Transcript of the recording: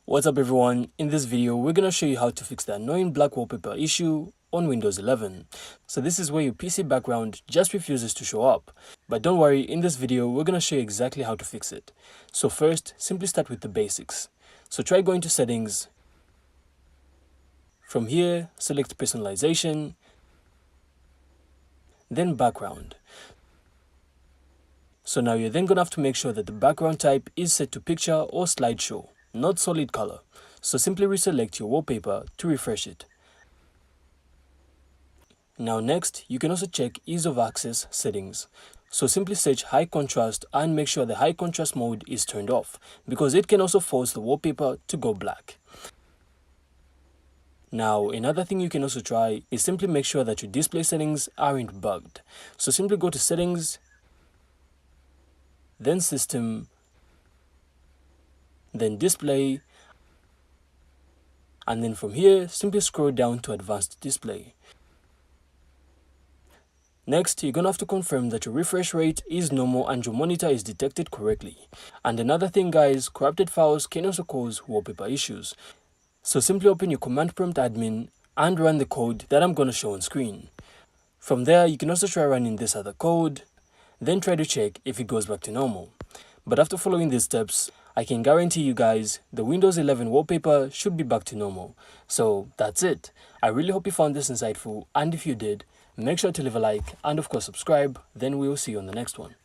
What's up everyone, in this video we're going to show you how to fix the annoying black wallpaper issue on Windows 11. So this is where your PC background just refuses to show up. But don't worry, in this video we're going to show you exactly how to fix it. So first, simply start with the basics. So try going to settings. From here, select personalization, then background. So now you're then going to have to make sure that the background type is set to picture or slideshow, not solid color. So simply reselect your wallpaper to refresh it. Now next, you can also check ease of access settings. So simply search high contrast and make sure the high contrast mode is turned off, because it can also force the wallpaper to go black. Now another thing you can also try is simply make sure that your display settings aren't bugged. So simply go to settings, then system, then display, and then from here simply scroll down to advanced display. Next, you're gonna have to confirm that your refresh rate is normal and your monitor is detected correctly. And another thing guys, corrupted files can also cause wallpaper issues. So simply open your command prompt admin and run the code that I'm gonna show on screen. From there, you can also try running this other code, then try to check if it goes back to normal. But after following these steps, I can guarantee you guys the Windows 11 wallpaper should be back to normal. So that's it. I really hope you found this insightful, and if you did, make sure to leave a like and of course subscribe. Then we will see you on the next one.